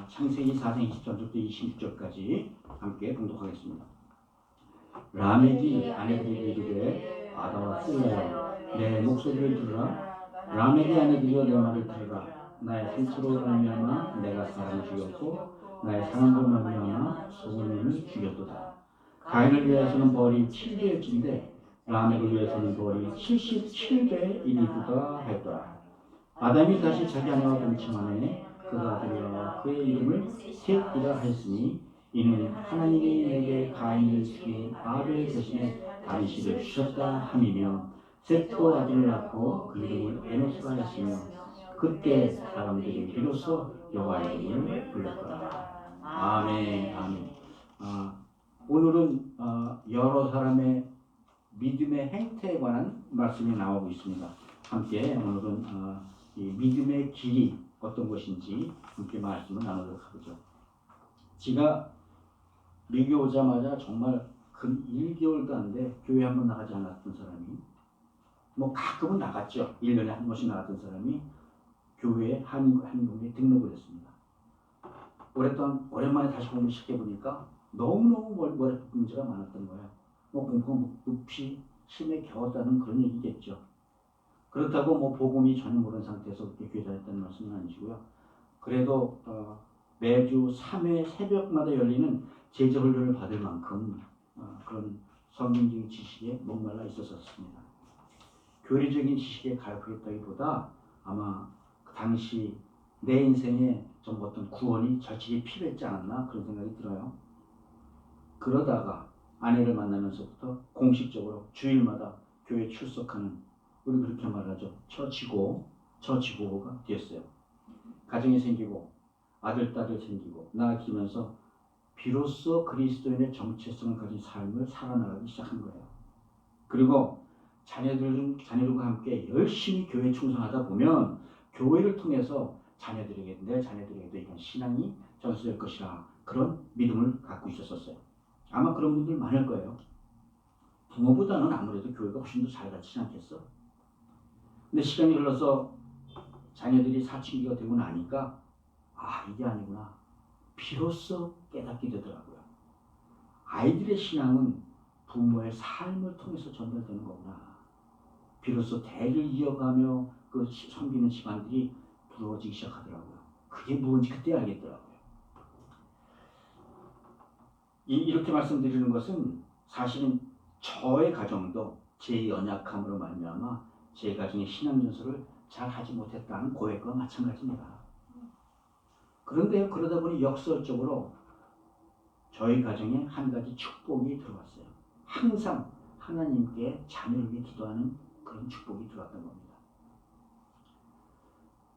창세기 4장 23절부터 26절까지 함께 봉독하겠습니다. 라멕이 아내들에게 이르되 아다와 쓸라여 내 목소리를 들으라. 라멕이 아내들이여 내 말을 들으라. 나의 상처로 말미암아 내가 사람을 죽였고 나의 상함으로 말미암아 소문을 죽였도다. 가인을 위해서는 벌이 7배일진데 라멕을 위해서는 벌이 77배이리이다 했더라. 아담이 다시 자기 아내와 동침하매 그가 아들이와 그의 이름을 셋이라 하였으니 이는 하나님이 내게 가인을 죽인 아벨 대신에 다윗을 주셨다 함이며 셋도 아들을 낳고 그 이름을 에노스라 하였으며 그때 사람들이 비로소 여호와 이름을 불렀더라. 아멘. 아멘. 오늘은 여러 사람의 믿음의 행태에 관한 말씀이 나오고 있습니다. 함께 오늘은 이 믿음의 길이 어떤 것인지 함께 말씀을 나누도록 하죠. 제가 미국에 오자마자 정말 근 1개월도 안 돼 교회 한번 나가지 않았던 사람이, 뭐 가끔은 나갔죠. 1년에 한 번씩 나갔던 사람이 교회에 한국에 등록을 했습니다. 오랫동안 오랜만에 다시 공부 시켜보니까 너무너무 머리 문제가 많았던 거예요. 뭐 공부가 높이 심에 겨웠다는 그런 얘기겠죠. 그렇다고 뭐 복음이 전혀 모르는 상태에서 그렇게 교회 다녔다는 말씀은 아니시고요. 그래도 매주 3회 새벽마다 열리는 제자훈련을 받을 만큼 그런 성경적인 지식에 목말라 있었습니다. 교리적인 지식에 가르쳤다기보다 아마 그 당시 내 인생에 좀 어떤 구원이 절실히 필요했지 않았나 그런 생각이 들어요. 그러다가 아내를 만나면서부터 공식적으로 주일마다 교회에 출석하는, 우리 그렇게 말하죠, 처지고가 됐어요. 가정이 생기고 아들, 딸이 생기고 낳아키면서 비로소 그리스도인의 정체성을 가진 삶을 살아나가기 시작한 거예요. 그리고 자녀들과 함께 열심히 교회에 충성하다 보면 교회를 통해서 내 자녀들에게도 이런 신앙이 전수될 것이라 그런 믿음을 갖고 있었어요. 아마 그런 분들 많을 거예요. 부모보다는 아무래도 교회가 훨씬 더 잘 가르치지 않겠어? 근데 시간이 흘러서 자녀들이 사춘기가 되고 나니까 이게 아니구나. 비로소 깨닫게 되더라고요. 아이들의 신앙은 부모의 삶을 통해서 전달되는 거구나. 비로소 대를 이어가며 그 섬기는 집안들이 부러워지기 시작하더라고요. 그게 뭔지 그때 알겠더라고요. 이렇게 말씀드리는 것은 사실은 저의 가정도 제 연약함으로 말미암아 제 가정의 신앙 전설을 잘 하지 못했다는 고백과 마찬가지입니다. 그런데 그러다 보니 역설적으로 저희 가정에 한 가지 축복이 들어왔어요. 항상 하나님께 자녀를 위해 기도하는 그런 축복이 들어왔던 겁니다.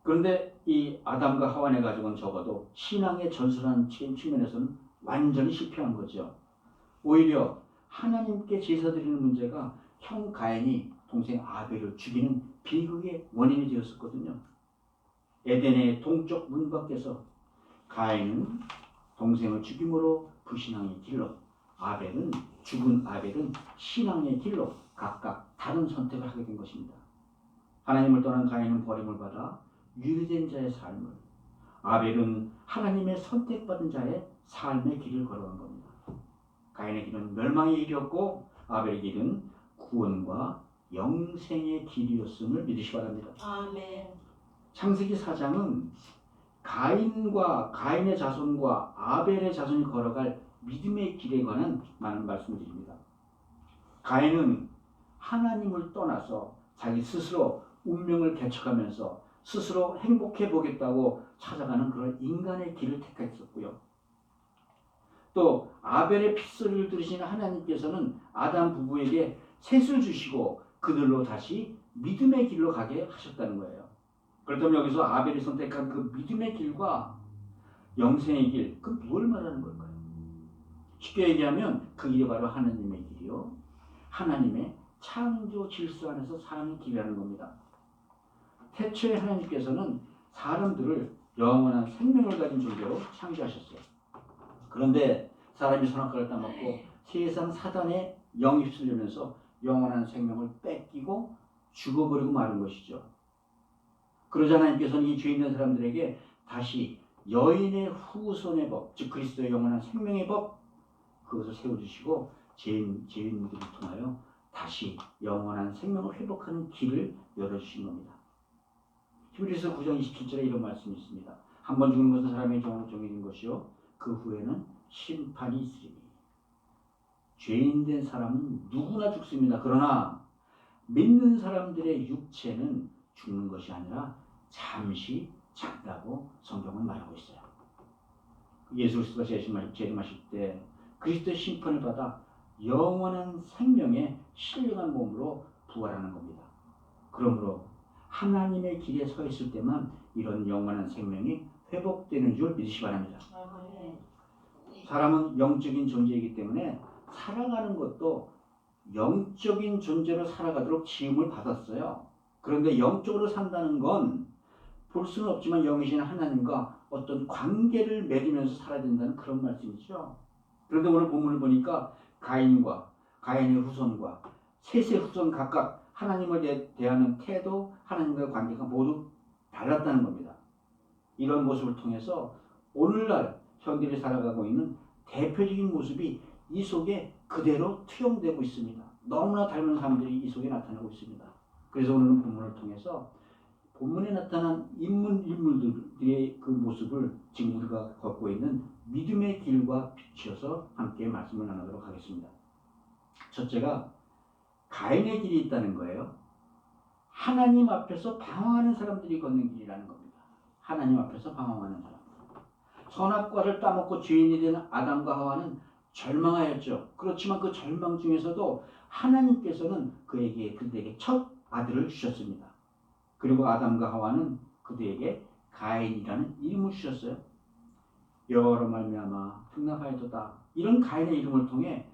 그런데 이 아담과 하와의 가정은 적어도 신앙의 전술한 측면에서는 완전히 실패한 거죠. 오히려 하나님께 제사 드리는 문제가 형 가인이 동생 아벨을 죽이는 비극의 원인이 되었었거든요. 에덴의 동쪽 문 밖에서 가인은 동생을 죽임으로 불신앙의 길로, 죽은 아벨은 신앙의 길로 각각 다른 선택을 하게 된 것입니다. 하나님을 떠난 가인은 버림을 받아 유리된 자의 삶을, 아벨은 하나님의 선택받은 자의 삶의 길을 걸어간 겁니다. 가인의 길은 멸망의 길이었고 아벨의 길은 구원과 영생의 길이었음을 믿으시 바랍니다. 아멘. 창세기 4장은 가인의 자손과 아벨의 자손이 걸어갈 믿음의 길에 관한 많은 말씀을 드립니다. 가인은 하나님을 떠나서 자기 스스로 운명을 개척하면서 스스로 행복해 보겠다고 찾아가는 그런 인간의 길을 택했었고요. 또 아벨의 핏소리를 들으시는 하나님께서는 아담 부부에게 셋을 주시고 그들로 다시 믿음의 길로 가게 하셨다는 거예요. 그렇다면 여기서 아벨이 선택한 그 믿음의 길과 영생의 길, 그 무엇을 말하는 걸까요? 쉽게 얘기하면 그 길이 바로 하나님의 길이요, 하나님의 창조 질서 안에서 사는 길이라는 겁니다. 태초에 하나님께서는 사람들을 영원한 생명을 가진 존재로 창조하셨어요. 그런데 사람이 선악과를 따먹고 세상 사단의 영이 휩쓸리면서 영원한 생명을 뺏기고 죽어버리고 마는 것이죠. 그러자 하나님께서는 이 죄 있는 사람들에게 다시 여인의 후손의 법, 즉 그리스도의 영원한 생명의 법, 그것을 세워주시고 죄인들을 통하여 다시 영원한 생명을 회복하는 길을 열어주신 겁니다. 히브리서 9장 27절에 이런 말씀이 있습니다. 한 번 죽는 것은 사람의 종으로 정해진 것이요 그 후에는 심판이 있으리니. 죄인된 사람은 누구나 죽습니다. 그러나 믿는 사람들의 육체는 죽는 것이 아니라 잠시 잔다고 성경은 말하고 있어요. 예수 그리스도가 재림하실 때 그리스도의 심판을 받아 영원한 생명의 신령한 몸으로 부활하는 겁니다. 그러므로 하나님의 길에 서 있을 때만 이런 영원한 생명이 회복되는 줄 믿으시기 바랍니다. 사람은 영적인 존재이기 때문에 살아가는 것도 영적인 존재로 살아가도록 지음을 받았어요. 그런데 영적으로 산다는 건 볼 수는 없지만 영이신 하나님과 어떤 관계를 맺으면서 살아야 된다는 그런 말씀이죠. 그런데 오늘 본문을 보니까 가인의 후손과 셋의 후손 각각 하나님을 대하는 태도, 하나님과의 관계가 모두 달랐다는 겁니다. 이런 모습을 통해서 오늘날 현대를 살아가고 있는 대표적인 모습이 이 속에 그대로 투영되고 있습니다. 너무나 닮은 사람들이 이 속에 나타나고 있습니다. 그래서 오늘은 본문을 통해서 본문에 나타난 인물들의 그 모습을 지금 우리가 걷고 있는 믿음의 길과 비추어서 함께 말씀을 나누도록 하겠습니다. 첫째가 가인의 길이 있다는 거예요. 하나님 앞에서 방황하는 사람들이 걷는 길이라는 겁니다. 하나님 앞에서 방황하는 사람. 선악과를 따먹고 죄인이 된 아담과 하와는 절망하였죠. 그렇지만 그 절망 중에서도 하나님께서는 그들에게 첫 아들을 주셨습니다. 그리고 아담과 하와는 그들에게 가인이라는 이름을 주셨어요. 여호와로 말미암아 등락하였도다. 이런 가인의 이름을 통해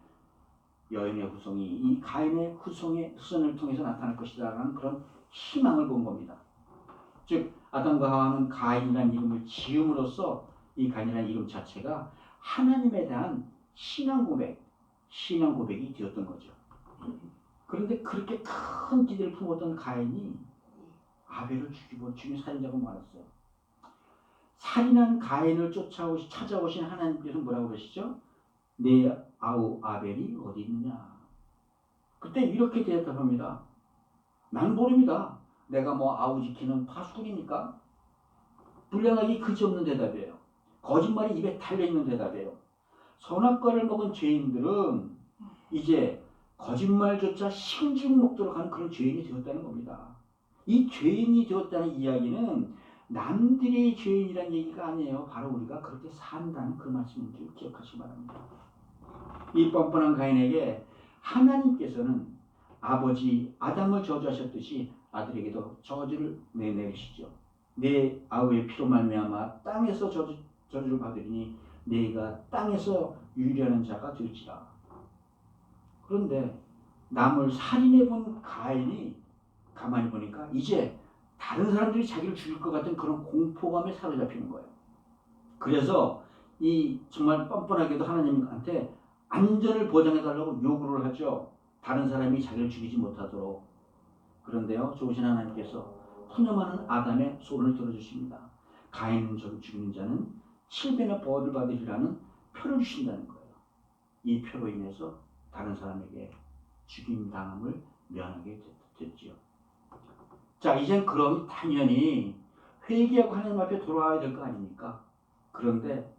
여인의 후손이 이 가인의 후손을 통해서 나타날 것이다라는 그런 희망을 본 겁니다. 즉 아담과 하와는 가인이라는 이름을 지음으로써 이 가인이라는 이름 자체가 하나님에 대한 신앙 고백이 되었던 거죠. 그런데 그렇게 큰 기대를 품었던 가인이 아벨을 죽인 살인자가 많았어요. 살인한 가인을 찾아오신 하나님께서 뭐라고 그러시죠? 내 아우 아벨이 어디 있느냐? 그때 이렇게 대답합니다. 난 모릅니다. 내가 아우 지키는 파수꾼입니까? 불량하기 그지없는 대답이에요. 거짓말이 입에 달려있는 대답이에요. 선악과를 먹은 죄인들은 이제 거짓말조차 심중 먹도록 하는 그런 죄인이 되었다는 겁니다. 이 죄인이 되었다는 이야기는 남들이 죄인이라는 얘기가 아니에요. 바로 우리가 그렇게 산다는 그 말씀인 줄 기억하시기 바랍니다. 이 뻔뻔한 가인에게 하나님께서는 아버지 아담을 저주하셨듯이 아들에게도 저주를 내리시죠. 내 아우의 피로 말미암아 땅에서 저주를 받으리니 네가 땅에서 유리하는 자가 될지라. 그런데 남을 살인해본 가인이 가만히 보니까 이제 다른 사람들이 자기를 죽일 것 같은 그런 공포감에 사로잡히는 거예요. 그래서 이 정말 뻔뻔하게도 하나님한테 안전을 보장해달라고 요구를 하죠. 다른 사람이 자기를 죽이지 못하도록. 그런데요, 좋으신 하나님께서 푸념하는 아담의 소원을 들어주십니다. 가인은 죽이는 자는 7배나 벌을 받으리라는 표를 주신다는 거예요. 이 표로 인해서 다른 사람에게 죽임당함을 면하게 됐지요. 자, 이젠 그럼 당연히 회개하고 하나님 앞에 돌아와야 될 거 아닙니까? 그런데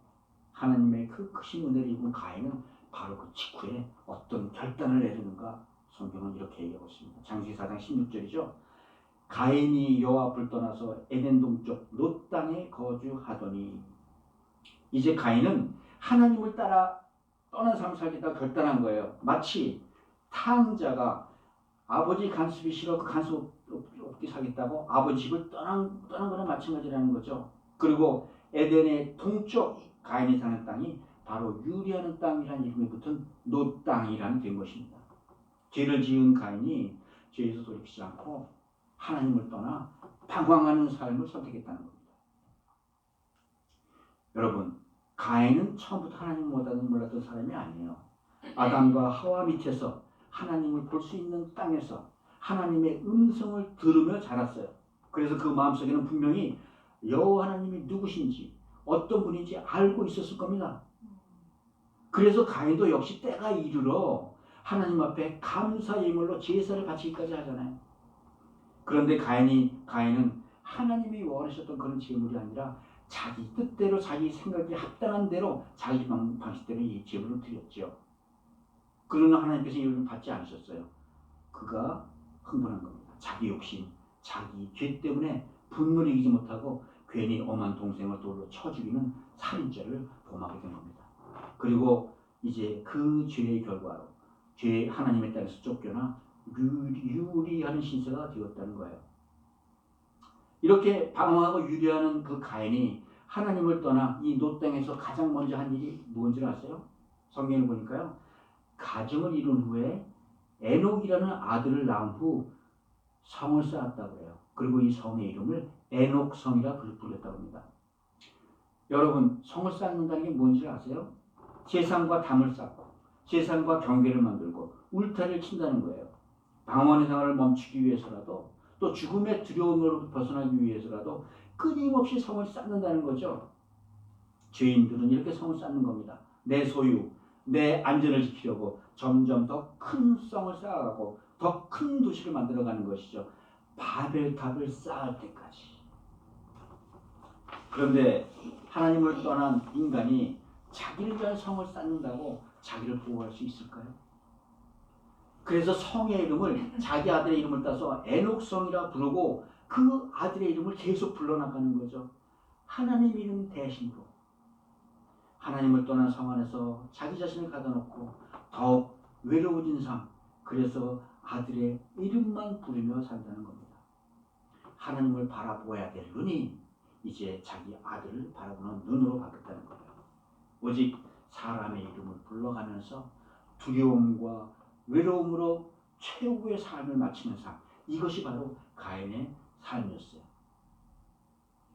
하나님의 그 크신 은혜를 입은 가인은 바로 그 직후에 어떤 결단을 내리는가 성경은 이렇게 얘기하고 있습니다. 창세기 4장 16절이죠. 가인이 여호와 앞을 떠나서 에덴 동쪽 롯 땅에 거주하더니. 이제 가인은 하나님을 따라 떠난 삶을 살겠다고 결단한 거예요. 마치 탕자가 아버지 간섭이 싫어 그 간섭 없게 살겠다고 아버지 집을 떠난 거나 마찬가지라는 거죠. 그리고 에덴의 동쪽 가인이 사는 땅이 바로 유리하는 땅이라는 이름이 붙은 롯 땅이라는 된 것입니다. 죄를 지은 가인이 죄에서 돌이키지 않고 하나님을 떠나 방황하는 삶을 선택했다는 겁니다. 여러분, 가인은 처음부터 하나님을 몰랐던 사람이 아니에요. 아담과 하와 밑에서 하나님을 볼 수 있는 땅에서 하나님의 음성을 들으며 자랐어요. 그래서 그 마음속에는 분명히 여호와 하나님이 누구신지, 어떤 분인지 알고 있었을 겁니다. 그래서 가인도 역시 때가 이르러 하나님 앞에 감사 예물로 제사를 바치기까지 하잖아요. 그런데 가인은 하나님이 원하셨던 그런 제물이 아니라 자기 뜻대로 자기 생각에 합당한 대로 자기 방식대로 이 제물을 드렸죠. 그러나 하나님께서 이를 받지 않으셨어요. 그가 흥분한 겁니다. 자기 욕심, 자기 죄 때문에 분노를 이기지 못하고 괜히 엄한 동생을 돌로 쳐 죽이는 살인죄를 범하게 된 겁니다. 그리고 이제 그 죄의 결과로 하나님의 땅에서 쫓겨나 유리하는 신세가 되었다는 거예요. 이렇게 방황하고 유리하는 그 가인이 하나님을 떠나 이 노 땅에서 가장 먼저 한 일이 뭔지 아세요? 성경을 보니까요. 가정을 이룬 후에 에녹이라는 아들을 낳은 후 성을 쌓았다고 해요. 그리고 이 성의 이름을 에녹성이라 불렸다고 합니다. 여러분, 성을 쌓는다는 게 뭔지 아세요? 제산과 담을 쌓고 제산과 경계를 만들고 울타리를 친다는 거예요. 방언의 생활을 멈추기 위해서라도 또 죽음의 두려움으로 벗어나기 위해서라도 끊임없이 성을 쌓는다는 거죠. 죄인들은 이렇게 성을 쌓는 겁니다. 내 소유, 내 안전을 지키려고 점점 더 큰 성을 쌓아가고 더 큰 도시를 만들어가는 것이죠. 바벨탑을 쌓을 때까지. 그런데 하나님을 떠난 인간이 자기를 위한 성을 쌓는다고 자기를 보호할 수 있을까요? 그래서 성의 이름을 자기 아들의 이름을 따서 에녹성이라 부르고 그 아들의 이름을 계속 불러나가는 거죠. 하나님 이름 대신으로. 하나님을 떠난 성 안에서 자기 자신을 가둬놓고 더욱 외로워진 삶. 그래서 아들의 이름만 부르며 산다는 겁니다. 하나님을 바라보아야 될 눈이 이제 자기 아들을 바라보는 눈으로 바뀌었다는 거예요. 오직 사람의 이름을 불러가면서 두려움과 외로움으로 최후의 삶을 마치는 삶. 이것이 바로 가인의 삶이었어요.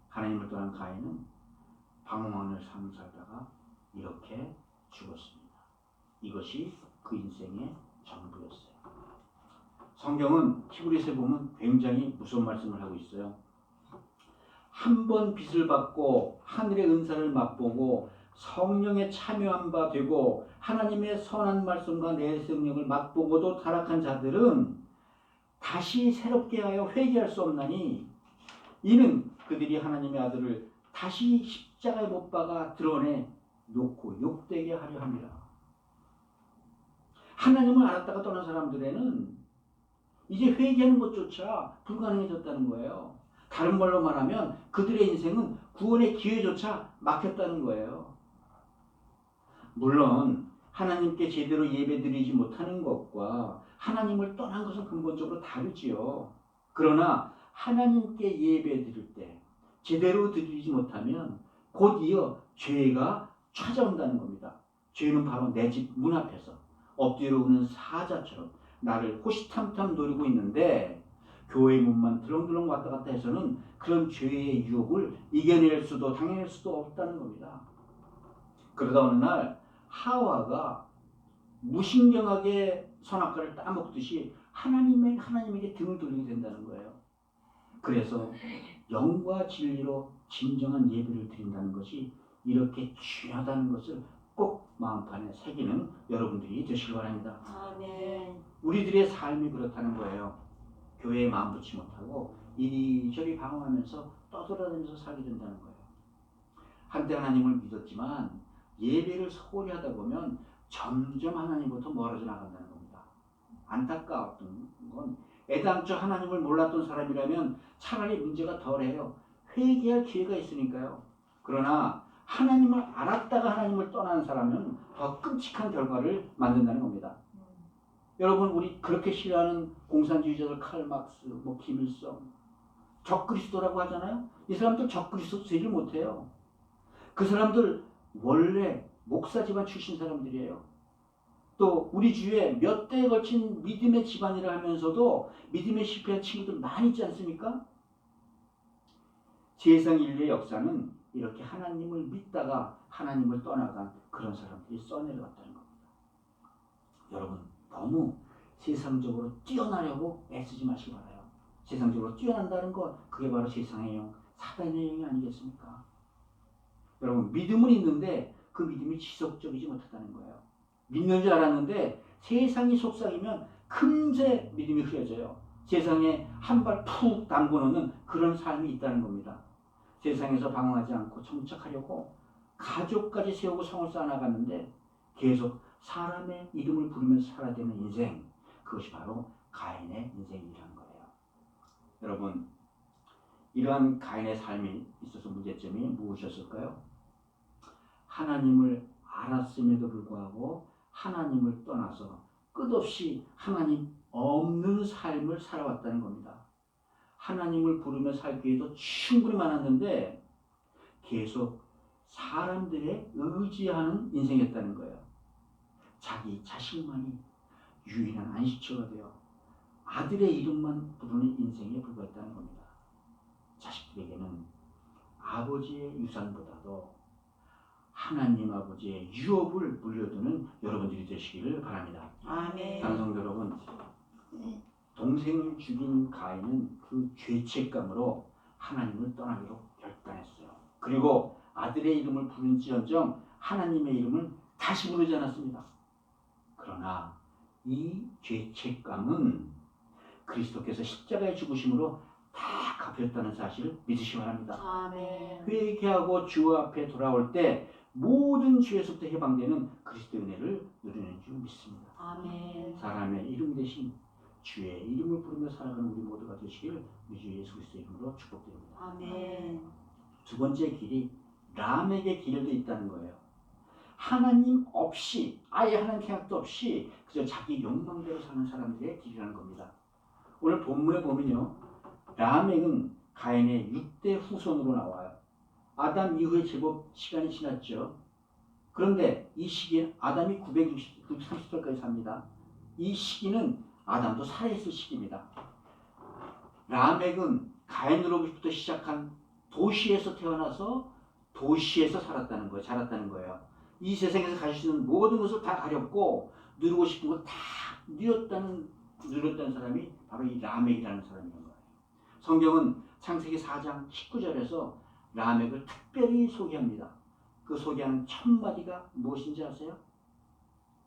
하나님을 떠난 가인은 방황하는 삶을 살다가 이렇게 죽었습니다. 이것이 그 인생의 전부였어요. 성경은 히브리서에 보면 굉장히 무서운 말씀을 하고 있어요. 한 번 빚을 받고 하늘의 은사를 맛보고 성령에 참여한 바 되고 하나님의 선한 말씀과 내 성령을 맛보고도 타락한 자들은 다시 새롭게 하여 회개할 수 없나니 이는 그들이 하나님의 아들을 다시 십자가에 못 박아 드러내 놓고 욕되게 하려 함이라. 하나님을 알았다가 떠난 사람들에는 이제 회개하는 것조차 불가능해졌다는 거예요. 다른 말로 말하면 그들의 인생은 구원의 기회조차 막혔다는 거예요. 물론 하나님께 제대로 예배드리지 못하는 것과 하나님을 떠난 것은 근본적으로 다르지요. 그러나 하나님께 예배드릴 때 제대로 드리지 못하면 곧 이어 죄가 찾아온다는 겁니다. 죄는 바로 내 집 문 앞에서 엎드려 오는 사자처럼 나를 호시탐탐 노리고 있는데 교회 문만 들렁들렁 왔다 갔다 해서는 그런 죄의 유혹을 이겨낼 수도 당해낼 수도 없다는 겁니다. 그러다 어느 날 하와가 무신경하게 선악과를 따먹듯이 하나님에게 등을 돌리게 된다는 거예요. 그래서 영과 진리로 진정한 예배를 드린다는 것이 이렇게 중요하다는 것을 꼭 마음판에 새기는 여러분들이 되시기 바랍니다. 아멘. 우리들의 삶이 그렇다는 거예요. 교회에 마음 붙지 못하고 이리저리 방황하면서 떠돌아다니면서 살게 된다는 거예요. 한때 하나님을 믿었지만 예배를 소홀히 하다 보면 점점 하나님부터 멀어져 나간다는 겁니다. 안타까웠던 건 애당초 하나님을 몰랐던 사람이라면 차라리 문제가 덜해요. 회개할 기회가 있으니까요. 그러나 하나님을 알았다가 하나님을 떠난 사람은 더 끔찍한 결과를 만든다는 겁니다. 여러분, 우리 그렇게 싫어하는 공산주의자들 칼막스, 김일성, 적그리스도라고 하잖아요. 이 사람들 적그리스도 되지 못해요. 그 사람들 원래 목사 집안 출신 사람들이에요. 또 우리 주위에 몇 대에 걸친 믿음의 집안이라 하면서도 믿음에 실패한 친구들 많이 있지 않습니까? 세상 인류의 역사는 이렇게 하나님을 믿다가 하나님을 떠나간 그런 사람들이 써내려갔다는 겁니다. 여러분, 너무 세상적으로 뛰어나려고 애쓰지 마시기 바라요. 세상적으로 뛰어난다는 것, 그게 바로 세상의 영, 사단의 영이 아니겠습니까? 여러분, 믿음은 있는데 그 믿음이 지속적이지 못하다는 거예요. 믿는 줄 알았는데 세상이 속삭이면 금세 믿음이 흐려져요. 세상에 한 발 푹 담궈 놓는 그런 삶이 있다는 겁니다. 세상에서 방황하지 않고 정착하려고 가족까지 세우고 성을 쌓아나갔는데 계속 사람의 이름을 부르면서 살아야 되는 인생, 그것이 바로 가인의 인생이라는 거예요. 여러분, 이러한 가인의 삶에 있어서 문제점이 무엇이었을까요? 하나님을 알았음에도 불구하고 하나님을 떠나서 끝없이 하나님 없는 삶을 살아왔다는 겁니다. 하나님을 부르며 살 기회도 충분히 많았는데 계속 사람들의 의지하는 인생이었다는 거예요. 자기 자식만이 유일한 안식처가 되어 아들의 이름만 부르는 인생에 불과했다는 겁니다. 자식들에게는 아버지의 유산보다도 하나님 아버지의 유업을 물려두는 여러분들이 되시기를 바랍니다. 아멘. 사랑하는 성도 여러분, 동생을 죽인 가인은 그 죄책감으로 하나님을 떠나기로 결단했어요. 그리고 아들의 이름을 부른지언정 하나님의 이름은 다시 부르지 않았습니다. 그러나 이 죄책감은 그리스도께서 십자가의 죽으심으로 다 갚였다는 사실을 믿으시기 바랍니다. 아멘. 회개하고 주 앞에 돌아올 때 모든 죄에서부터 해방되는 그리스도의 은혜를 누리는 줄 믿습니다. 아멘. 사람의 이름 대신 주의 이름을 부르며 살아가는 우리 모두가 되시길 우리 주 예수 그리스도의 이름으로 축복드립니다. 아멘. 두 번째 길이 람에게 길도 있다는 거예요. 하나님 없이, 아예 하나님 생각도 없이 그저 자기 욕망대로 사는 사람들의 길이라는 겁니다. 오늘 본문에 보면요, 라멕은 가인의 6대 후손으로 나와요. 아담 이후에 제법 시간이 지났죠. 그런데 이 시기에 아담이 930살까지 삽니다. 이 시기는 아담도 살아있을 시기입니다. 라멕은 가인으로부터 시작한 도시에서 태어나서 도시에서 살았다는 거예요. 자랐다는 거예요. 이 세상에서 가질 수 있는 모든 것을 다 가렸고 누리고 싶은 거 다 누렸다는 사람이 바로 이 라멕이라는 사람인 거예요. 성경은 창세기 4장 19절에서 라멕을 특별히 소개합니다. 그 소개하는 첫 마디가 무엇인지 아세요?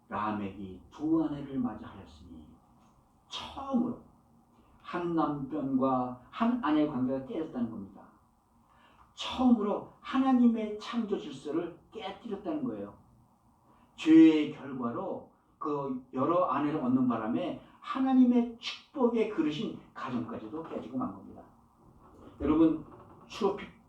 라멕이 두 아내를 맞이하였으니 처음으로 한 남편과 한 아내의 관계가 깨졌다는 겁니다. 처음으로 하나님의 창조 질서를 깨뜨렸다는 거예요. 죄의 결과로 그 여러 아내를 얻는 바람에 하나님의 축복의 그릇인 가정까지도 깨지고 만 겁니다. 여러분,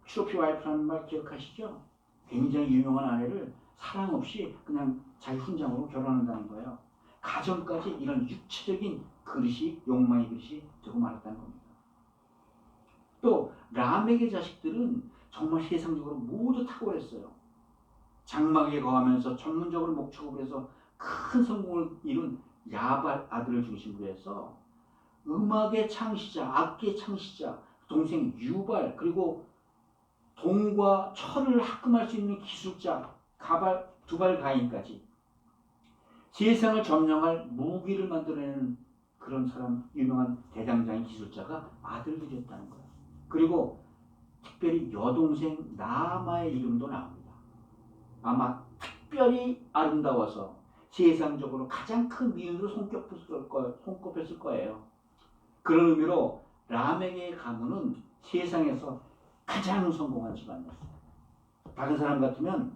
트로피 와이프라는 말 기억하시죠? 굉장히 유명한 아내를 사랑 없이 그냥 자기 훈장으로 결혼한다는 거예요. 가정까지 이런 육체적인 그릇이, 욕망의 그릇이 되고 말았다는 겁니다. 또 라멕의 자식들은 정말 세상적으로 모두 탁월했어요. 장막에 거하면서 전문적으로 목축을 해서 큰 성공을 이룬 야발 아들을 중심으로 해서 음악의 창시자, 악기의 창시자, 동생 유발, 그리고 동과 철을 합금할 수 있는 기술자 두발 가인까지 세상을 점령할 무기를 만들어내는 그런 사람, 유명한 대장장의 기술자가 아들들이었다는 거예요. 그리고 특별히 여동생 나아마의 이름도 나옵니다. 아마 특별히 아름다워서 세상적으로 가장 큰 미인으로 손꼽혔을 거예요. 그런 의미로 라멕의 가문은 세상에서 가장 성공한 집안이었어요. 다른 사람 같으면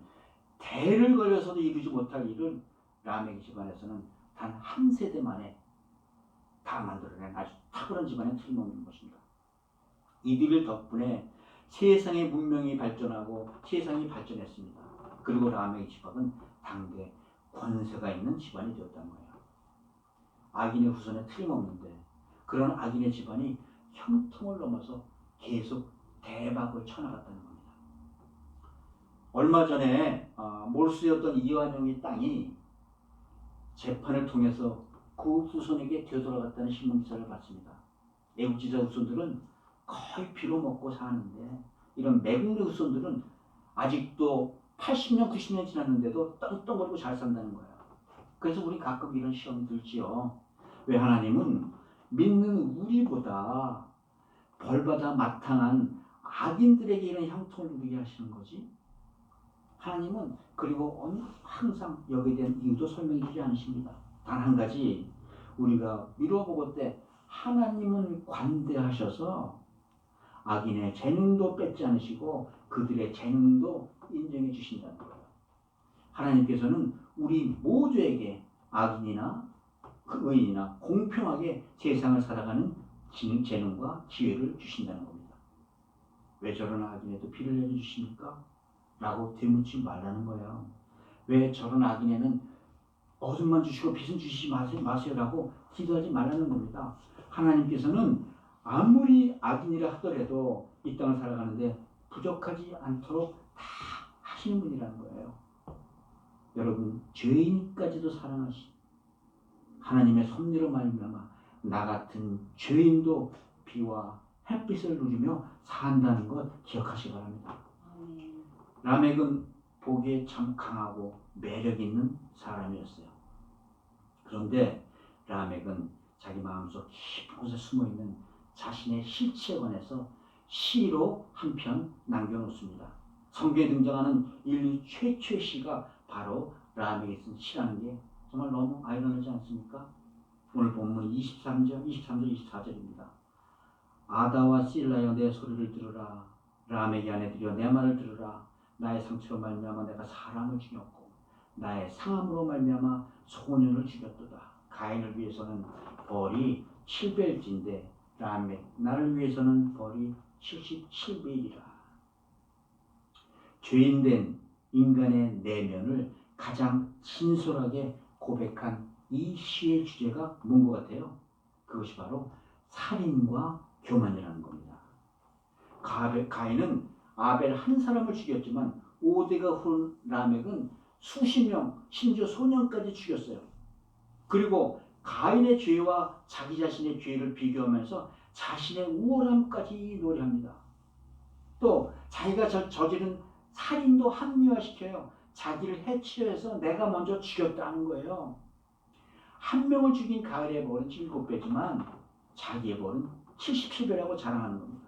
대를 걸려서도 이루지 못할 일을 라멕 집안에서는 단 한 세대 만에 다 만들어낸 아주 탁월한 집안의 틀림없는 것입니다. 이들 덕분에 세상의 문명이 발전하고 세상이 발전했습니다. 그리고 라멕의 집안은 당대 권세가 있는 집안이 되었다는 거예요. 악인의 후손에 틀림없는데 그런 악인의 집안이 형통을 넘어서 계속 대박을 쳐나갔다는 겁니다. 얼마 전에 몰수였던 이완용의 땅이 재판을 통해서 그 후손에게 되돌아갔다는 신문기사를 봤습니다. 애국지사 후손들은 거의 피로 먹고 사는데 이런 매국노 후손들은 아직도 80년, 90년 지났는데도 떵떵거리고 잘 산다는 거예요. 그래서 우리 가끔 이런 시험이 들지요. 왜 하나님은 믿는 우리보다 벌받아 마땅한 악인들에게 이런 형통을 누리게 하시는 거지? 하나님은 그리고 항상 여기에 대한 이유도 설명해 주지 않으십니다. 단 한 가지 우리가 미뤄보고 때 하나님은 관대하셔서 악인의 재능도 뺏지 않으시고 그들의 재능도 인정해 주신다는 거예요. 하나님께서는 우리 모두에게 악인이나 그 의인이나 공평하게 세상을 살아가는 재능과 기회를 주신다는 겁니다. 왜 저런 악인에도 비를 내려주십니까? 라고 되묻지 말라는 거예요. 왜 저런 악인에는 어둠만 주시고 빛은 주시지 마세요라고 기도하지 말라는 겁니다. 하나님께서는 아무리 악인이라 하더라도 이 땅을 살아가는데 부족하지 않도록 다 하시는 분이라는 거예요. 여러분, 죄인까지도 사랑하신 하나님의 섭리로 말미암아 나 같은 죄인도 비와 햇빛을 누리며 산다는 것 기억하시기 바랍니다. 라멕은 보기에 참 강하고 매력 있는 사람이었어요. 그런데 라멕은 자기 마음속 깊은 곳에 숨어있는 자신의 실체에 관해서 시로 한 편 남겨놓습니다. 성경에 등장하는 인류 최초의 시가 바로 라멕이 쓴 시라는 게 정말 너무 아이러니하지 않습니까? 오늘 본문 23절, 24절입니다. 아다와 실라여 내 소리를 들으라. 라멕의 아내들이여 내 말을 들으라. 나의 상처로 말미암아 내가 사람을 죽였고 나의 상함으로 말미암아 소년을 죽였도다. 가인을 위해서는 벌이 7배일진데 라멕 나를 위해서는 벌이 77배이리라. 죄인된 인간의 내면을 가장 진솔하게 고백한 이 시의 주제가 뭔 것 같아요? 그것이 바로 살인과 교만이라는 겁니다. 가인은 아벨 한 사람을 죽였지만 5대가 후른 라멕은 수십 명, 심지어 소년까지 죽였어요. 그리고 가인의 죄와 자기 자신의 죄를 비교하면서 자신의 우월함까지 노래합니다. 또 자기가 저지른 살인도 합리화시켜요. 자기를 해치려 해서 내가 먼저 죽였다는 거예요. 한 명을 죽인 가인의 벌은 7배지만 자기의 벌은 77배라고 자랑하는 겁니다.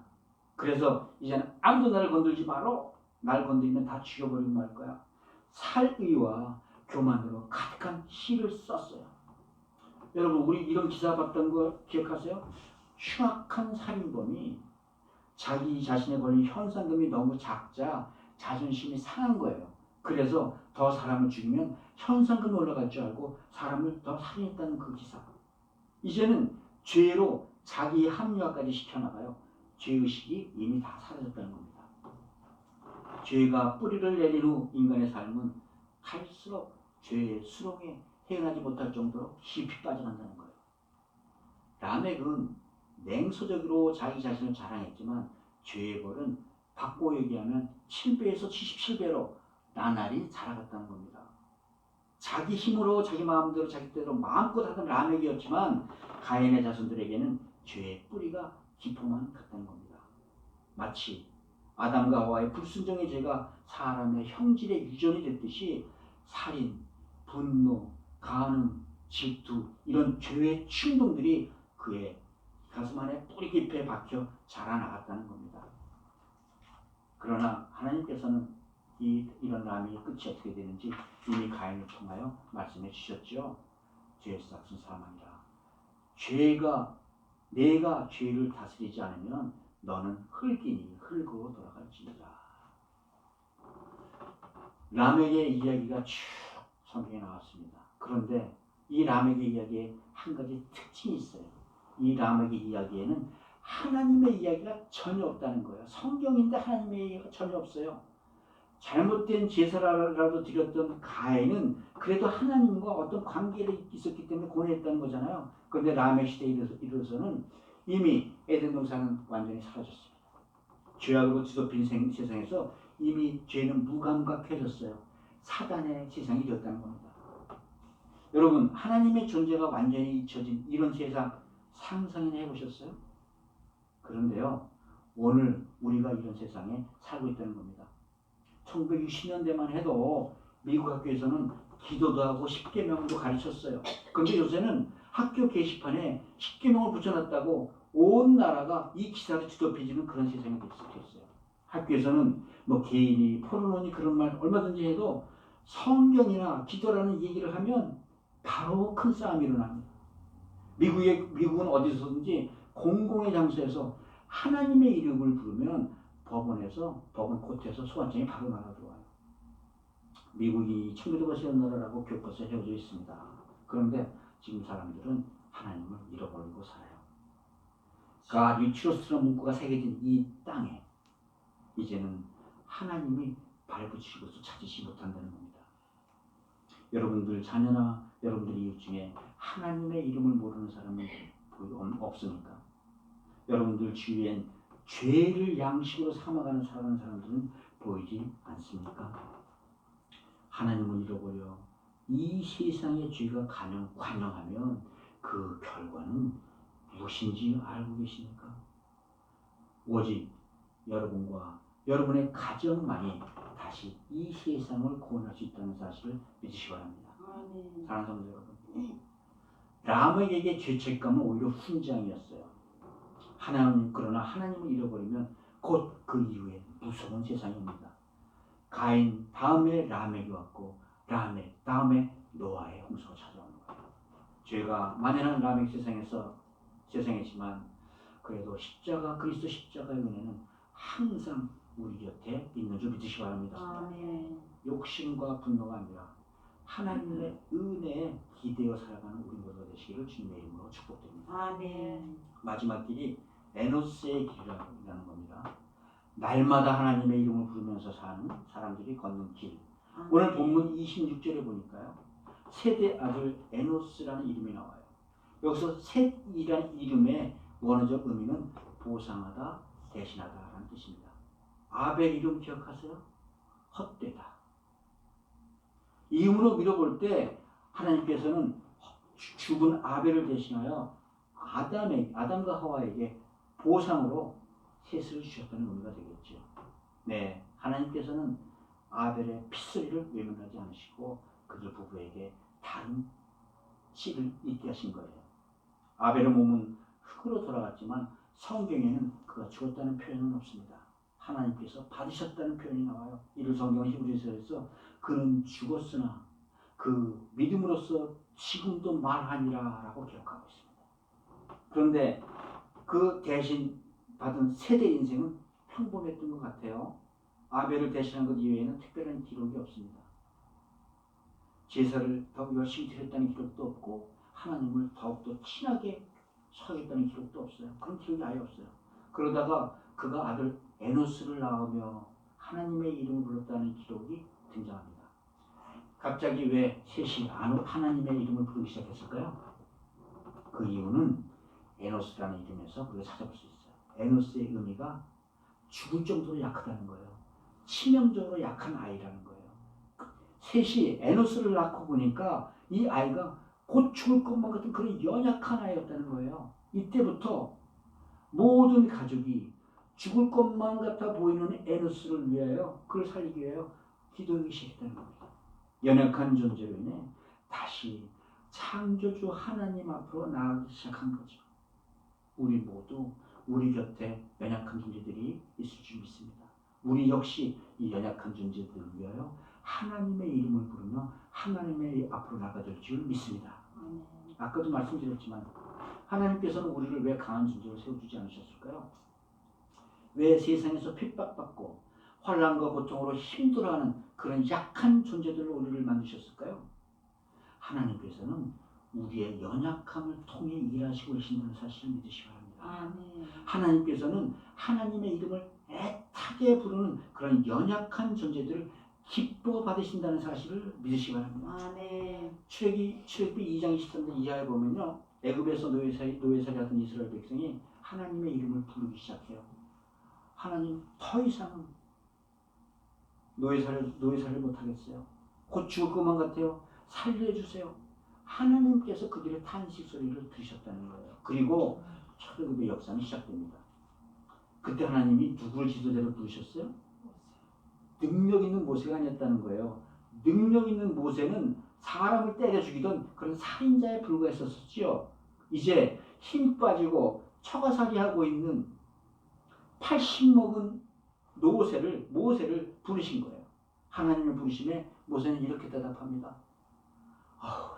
그래서 이제는 아무도 나를 건들지 마라. 날 건드리면 다 죽여버리고 말 거야. 살의와 교만으로 가득한 시를 썼어요. 여러분, 우리 이런 기사 봤던 거 기억하세요? 흉악한 살인범이 자기 자신의 걸린 현상금이 너무 작자 자존심이 상한 거예요. 그래서 더 사람을 죽이면 현상금이 올라갈 줄 알고 사람을 더 살인했다는 그 기사. 이제는 죄로 자기 합리화까지 시켜나가요. 죄의식이 이미 다 사라졌다는 겁니다. 죄가 뿌리를 내린 후 인간의 삶은 갈수록 죄의 수렁에 헤어나지 못할 정도로 깊이 빠져간다는 거예요. 라멕은 냉소적으로 자기 자신을 자랑했지만 죄의 벌은 바꿔 얘기하면 7배에서 77배로 나날이 자라갔다는 겁니다. 자기 힘으로 자기 마음대로 자기 뜻대로 마음껏 하던 라멕이었지만 가인의 자손들에게는 죄의 뿌리가 깊어만 갔다는 겁니다. 마치 아담과 하와의 불순종의 죄가 사람의 형질의 유전이 됐듯이 살인, 분노, 간음, 질투 이런 죄의 충동들이 그의 가슴 안에 뿌리 깊이 박혀 자라나갔다는 겁니다. 그러나 하나님께서는 이런 라멕의 끝이 어떻게 되는지 이미 가인을 통하여 말씀해 주셨죠. 죄의 싹은 사망이라. 내가 죄를 다스리지 않으면 너는 흙이니 흙으로 돌아갈지니라. 라멕의 이야기가 쭉 성경에 나왔습니다. 그런데 이 라멕의 이야기에 한 가지 특징이 있어요. 이 라멕의 이야기에는 하나님의 이야기가 전혀 없다는 거예요. 성경인데 하나님의 이야기가 전혀 없어요. 잘못된 제사라도 드렸던 가인은 그래도 하나님과 어떤 관계가 있었기 때문에 고뇌했다는 거잖아요. 그런데 라멕 시대에 이르러서는 이미 에덴 동산은 완전히 사라졌습니다. 죄악으로 뒤덮인 세상에서 이미 죄는 무감각해졌어요. 사단의 세상이 되었다는 겁니다. 여러분, 하나님의 존재가 완전히 잊혀진 이런 세상 상상이나 해보셨어요? 그런데요, 오늘 우리가 이런 세상에 살고 있다는 겁니다. 1960년대만 해도 미국 학교에서는 기도도 하고 십계명도 가르쳤어요. 그런데 요새는 학교 게시판에 십계명을 붙여놨다고 온 나라가 이 기사를 뒤덮이지는 그런 세상이 됐어요. 학교에서는 뭐 개인이 포르노니 그런 말 얼마든지 해도 성경이나 기도라는 얘기를 하면 바로 큰 싸움이 일어납니다. 미국은 어디서든지 공공의 장소에서 하나님의 이름을 부르면 법원 코트에서 소환장이 바로 나가 들어와요. 미국이 청교도가 세운 나라라고 교과서에 헤어져 있습니다. 그런데 지금 사람들은 하나님을 잃어버리고 살아요. God, we trust라는 문구가 새겨진 이 땅에 이제는 하나님이 발붙이신 것을 찾으시 못한다는 겁니다. 여러분들 자녀나 여러분들 이웃 중에 하나님의 이름을 모르는 사람은 없습니까? 여러분들 주위엔 죄를 양식으로 삼아가는 살아가는 사람들은 보이지 않습니까? 하나님을 잃어버려 이 세상의 죄가 관영하면 그 결과는 무엇인지 알고 계십니까? 오직 여러분과 여러분의 가정만이 다시 이 세상을 구원할 수 있다는 사실을 믿으시기 바랍니다. 사랑하는 성도 여러분, 라멕에게 죄책감은 오히려 훈장이었어요. 그러나 하나님을 잃어버리면 곧 그 이후에 무서운 세상이 옵니다. 가인 다음에 라멕이 왔고 라멕 다음에 노아의 홍수가 찾아오는 거예요. 죄가 만연한 라멕 세상이지만 그래도 그리스도 십자가의 은혜는 항상 우리 곁에 있는 줄 믿으시기 바랍니다. 아멘. 욕심과 분노가 아니라 하나님의 은혜에 기대어 살아가는 우리 모두가 되시기를 주님의 이름으로 축복드립니다. 아멘. 마지막 길이 에노스의 길이라는 겁니다. 날마다 하나님의 이름을 부르면서 사는 사람들이 걷는 길. 아멘. 오늘 본문 26절에 보니까요. 셋의 아들 에노스라는 이름이 나와요. 여기서 셋이라는 이름의 원어적 의미는 보상하다, 대신하다라는 뜻입니다. 아벨 이름 기억하세요? 헛되다. 이름으로 밀어볼 때 하나님께서는 죽은 아벨을 대신하여 아담과 하와에게 보상으로 셋을 주셨다는 의미가 되겠죠. 네, 하나님께서는 아벨의 핏소리를 외면하지 않으시고 그들 부부에게 다른 씨를 있게 하신 거예요. 아벨의 몸은 흙으로 돌아갔지만 성경에는 그가 죽었다는 표현은 없습니다. 하나님께서 받으셨다는 표현이 나와요. 이를 성경 히브리서에서 그는 죽었으나 그 믿음으로써 지금도 말하니라 라고 기록하고 있습니다. 그런데 그 대신 받은 세대 인생은 평범했던 것 같아요. 아벨을 대신한 것 이외에는 특별한 기록이 없습니다. 제사를 더 열심히 드렸다는 기록도 없고 하나님을 더욱더 친하게 서겠다는 기록도 없어요. 그런 기록이 아예 없어요. 그러다가 그가 아들 에노스를 낳으며 하나님의 이름을 불렀다는 기록이 등장합니다. 갑자기 왜 셋이 하나님의 이름을 부르기 시작했을까요? 그 이유는 에노스라는 이름에서 우리가 찾아볼 수 있어요. 에노스의 의미가 죽을 정도로 약하다는 거예요. 치명적으로 약한 아이라는 거예요. 셋이 에노스를 낳고 보니까 이 아이가 곧 죽을 것만 같은 그런 연약한 아이였다는 거예요. 이때부터 모든 가족이 죽을 것만 같아 보이는 에노스를 위하여 그를 살리기 위하여 기도하기 시작했다는 겁니다. 연약한 존재로 인해 다시 창조주 하나님 앞으로 나아가기 시작한 거죠. 우리 모두 우리 곁에 연약한 존재들이 있을 줄 믿습니다. 우리 역시 이 연약한 존재들을 위하여 하나님의 이름을 부르며 하나님의 앞으로 나가될 줄 믿습니다. 아까도 말씀드렸지만 하나님께서는 우리를 왜 강한 존재로 세워주지 않으셨을까요? 왜 세상에서 핍박받고 환난과 고통으로 힘들어하는 그런 약한 존재들로 우리를 만드셨을까요? 하나님께서는 우리의 연약함을 통해 일하시고 계신다는 사실을 믿으시기 바랍니다. 아멘. 하나님께서는 하나님의 이름을 애타게 부르는 그런 연약한 존재들을 기뻐 받으신다는 사실을 믿으시기 바랍니다. 아멘. 출애굽기 2장 23절 이하에 보면요. 애굽에서 노예살이하던 이스라엘 백성이 하나님의 이름을 부르기 시작해요. 하나님 더 이상은 노예살이를 못하겠어요. 곧 죽을 것만 같아요. 살려주세요. 하나님께서 그들의 탄식 소리를 들으셨다는 거예요. 그리고 출애굽의 역사는 시작됩니다. 그때 하나님이 누구를 지도자로 부르셨어요? 능력 있는 모세가 아니었다는 거예요. 능력 있는 모세는 사람을 때려 죽이던 그런 살인자에 불과했었지요. 이제 힘 빠지고 처가살이하고 있는 80 먹은 모세를 부르신 거예요. 하나님의 부르심에 모세는 이렇게 대답합니다.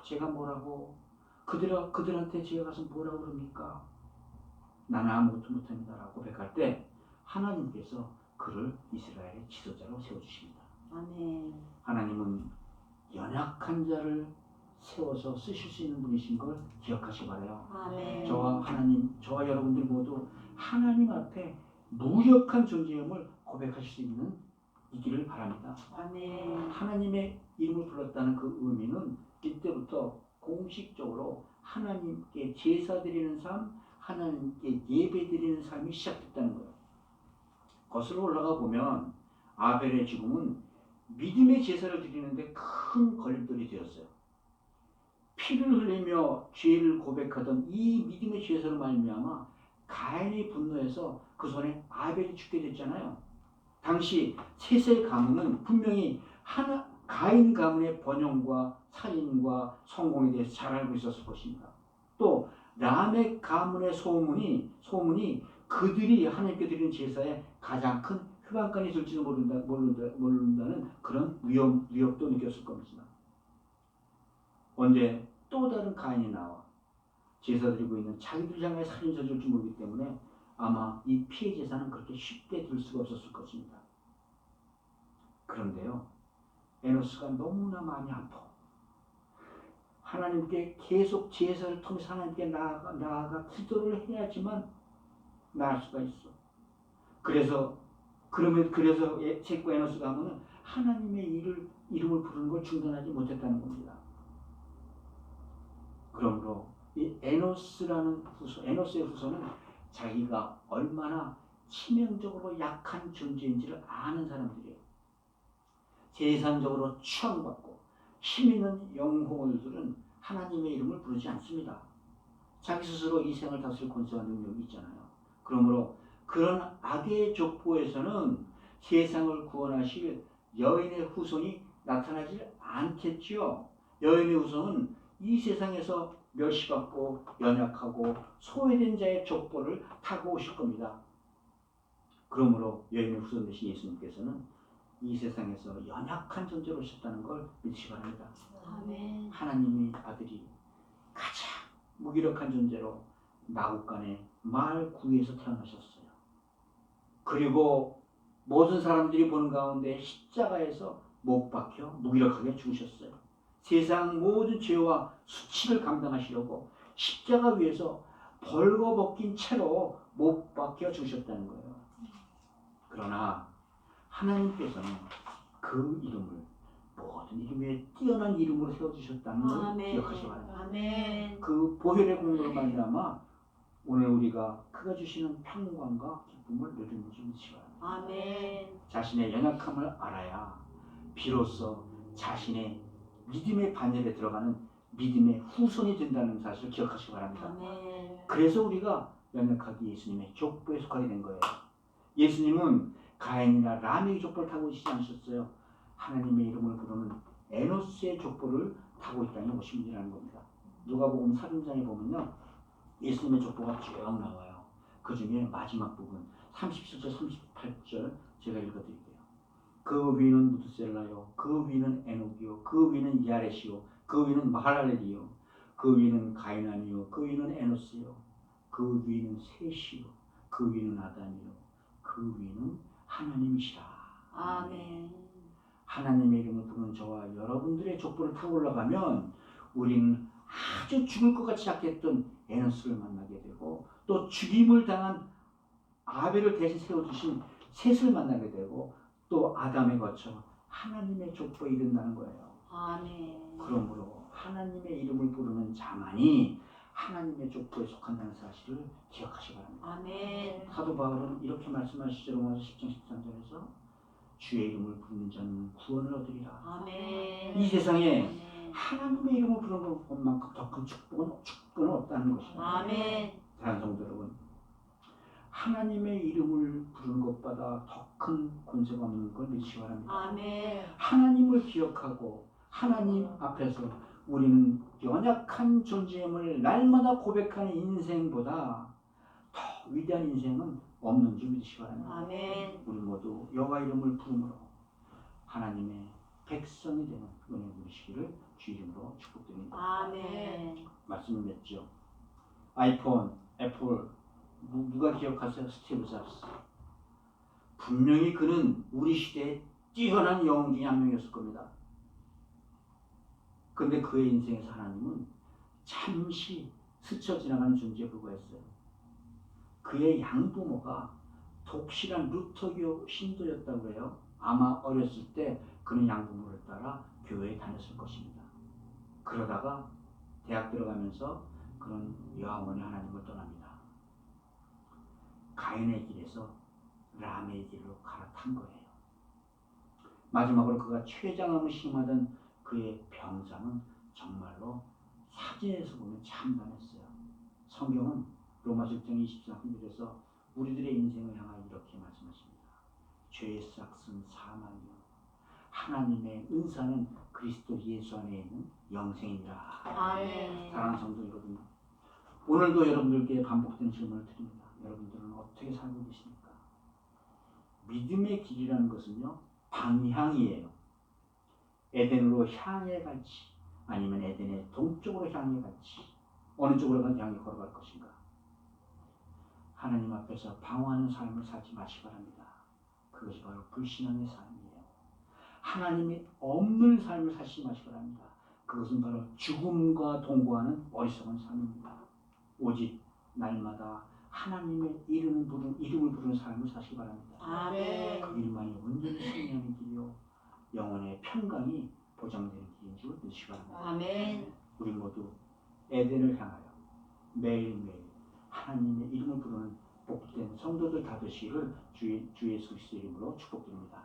제가 뭐라고 그들한테 제가 가서 뭐라고 그럽니까? 나는 아무것도 못합니다 라고 고백할 때 하나님께서 그를 이스라엘의 지도자로 세워주십니다. 아멘. 하나님은 연약한 자를 세워서 쓰실 수 있는 분이신 걸 기억하시기 바라요. 아멘. 저와 여러분들 모두 하나님 앞에 무력한 존재임을 고백하실 수 있는 이기를 바랍니다. 아멘. 하나님의 이름을 불렀다는 그 의미는 이때부터 공식적으로 하나님께 제사 드리는 삶, 하나님께 예배 드리는 삶이 시작됐다는 거예요. 거슬러 올라가 보면 아벨의 죽음은 믿음의 제사를 드리는데 큰 걸림돌이 되었어요. 피를 흘리며 죄를 고백하던 이 믿음의 제사로 말미암아 가인이 분노해서 그 손에 아벨이 죽게 됐잖아요. 당시 셋의 가문은 분명히 가인 가문의 번영과 살인과 성공에 대해서 잘 알고 있었을 것입니다. 또 라멕 가문의 소문이 그들이 하나님께 드리는 제사에 가장 큰 휘방kan이 될지도 모른다는 그런 위협도 느꼈을 겁니다. 언제 또 다른 가인이 나와 제사 드리고 있는 자기들 향해 살인 저질지 모르기 때문에 아마 이 피해 제사는 그렇게 쉽게 들 수가 없었을 것입니다. 그런데요, 에노스가 너무나 많이 아파. 하나님께 계속 제사를 통해서 하나님께 나아가 기도를 해야지만 나을 수가 있어. 그래서 셋과 에노스 가문은 하나님의 이름을 부르는 걸 중단하지 못했다는 겁니다. 그러므로 이 에노스의 후손은 자기가 얼마나 치명적으로 약한 존재인지를 아는 사람들이에요. 세상적으로 추앙받고 힘있는 영혼들은 하나님의 이름을 부르지 않습니다. 자기 스스로 이 생을 다스릴 권세와 능력이 있잖아요. 그러므로 그런 악의 족보에서는 세상을 구원하실 여인의 후손이 나타나지 않겠지요. 여인의 후손은 이 세상에서 멸시받고 연약하고 소외된 자의 족보를 타고 오실 겁니다. 그러므로 여인의 후손 되신 예수님께서는 이 세상에서 연약한 존재로 오셨다는 걸 믿으시기 바랍니다. 아멘. 하나님의 아들이 가장 무기력한 존재로 마국간의 말 구유에서 태어나셨어요. 그리고 모든 사람들이 보는 가운데 십자가에서 못 박혀 무기력하게 죽으셨어요. 세상 모든 죄와 수치를 감당하시려고 십자가 위에서 벌거벗긴 채로 못 박혀 죽으셨다는 거예요. 그러나 하나님께서는 그 이름을 모든 이름에 뛰어난 이름으로 세워주셨다는 걸 아멘. 기억하시기 바랍니다. 아멘. 그 보혈의 공로로 말미암아 오늘 우리가 그가 주시는 평강과 기쁨을 누리는 줄 믿으시기 바랍니다. 아멘. 자신의 연약함을 알아야 비로소 자신의 믿음의 반열에 들어가는 믿음의 후손이 된다는 사실을 기억하시기 바랍니다. 아멘. 그래서 우리가 연약하게 예수님의 족보에 속하게 된 거예요. 예수님은 가인이나 라멕의 족보를 타고 오시지 않으셨어요. 하나님의 이름을 부르는 에노스의 족보를 타고 이 땅에 오신 분이라는 겁니다. 누가복음 4장에 보면요, 예수님의 족보가 쭉 나와요. 그 중에 마지막 부분 37절 38절 제가 읽어드릴게요. 그 위는 무드셀라요, 그 위는 에녹이요, 그 위는 야렛이요, 그 위는 마할렐이요, 그 위는 가이난이요, 그 위는 에노스요, 그 위는 셋이요, 그 위는 아담이요, 그 위는 하나님이시라. 아멘. 하나님의 이름을 부르는 저와 여러분들의 족보를 타고 올라가면 우리는 아주 죽을 것 같이 약했던 에노스를 만나게 되고, 또 죽임을 당한 아벨을 대신 세워주신 셋을 만나게 되고, 또 아담에 거쳐 하나님의 족보에 이른다는 거예요. 아멘. 그러므로 하나님의 이름을 부르는 자만이 하나님의 족보에 속한다는 사실을 기억하시기 바랍니다. 아멘. 사도 바울은 이렇게 말씀하시죠. 로마서 10장 13절에서 주의 이름을 부르는 자는 구원을 얻으리라. 아멘. 이 세상에 아멘. 하나님의 이름을 부르는 것만큼 더 큰 축복은 없다는 것입니다. 아멘. 사랑하는 성도 여러분, 하나님의 이름을 부르는 것보다 더 큰 권세가 없는 걸 믿으시기 바랍니다. 아멘. 하나님을 기억하고 하나님 앞에서 우리는 연약한 존재임을 날마다 고백하는 인생보다 더 위대한 인생은 없는 줄 믿으시기 바랍니다. 아멘. 우리 모두 여호와 이름을 부름으로 하나님의 백성이 되는 은혜 누리시기를 주 이름으로 축복드립니다. 아멘. 말씀을 맺죠. 아이폰, 애플 누가 기억하세요? 스티브 잡스. 분명히 그는 우리 시대에 뛰어난 영웅 중에 한 명이었을 겁니다. 근데 그의 인생에서 하나님은 잠시 스쳐 지나가는 존재에 불과했어요. 그의 양부모가 독실한 루터교 신도였다고 해요. 아마 어렸을 때 그는 양부모를 따라 교회에 다녔을 것입니다. 그러다가 대학 들어가면서 그는 영원히 하나님을 떠납니다. 가인의 길에서 람의 길로 갈아탄 거예요. 마지막으로 그가 췌장암을 심하던 그의 병상은 정말로 사진에서 보면 참담했어요. 성경은 로마서 6장 24절에서 우리들의 인생을 향하여 이렇게 말씀하십니다. 죄의 삭은 사망이요 하나님의 은사는 그리스도 예수 안에 있는 영생이니라. 아멘. 사랑하는 성도 여러분, 오늘도 여러분들께 반복된 질문을 드립니다. 여러분들은 어떻게 살고 계십니까? 믿음의 길이라는 것은요, 방향이에요. 에덴으로 향해 갈지 아니면 에덴의 동쪽으로 향해 갈지 어느 쪽으로 향해 걸어갈 것인가. 하나님 앞에서 방황하는 삶을 살지 마시기 바랍니다. 그것이 바로 불신앙의 삶이에요. 하나님이 없는 삶을 살지 마시기 바랍니다. 그것은 바로 죽음과 동거하는 어리석은 삶입니다. 오직 날마다 하나님의 이름을 부르는 삶을 사시기 바랍니다. 아멘. 그 일만이 온전히 승리하는 길이요 영혼의 평강이 보장되는 길인 줄 믿으시기 바랍니다. 아멘. 우리 모두 에덴을 향하여 매일매일 하나님의 이름을 부르는 복된 성도들 다 되시기를 주 예수 그리스도 이름으로 축복드립니다.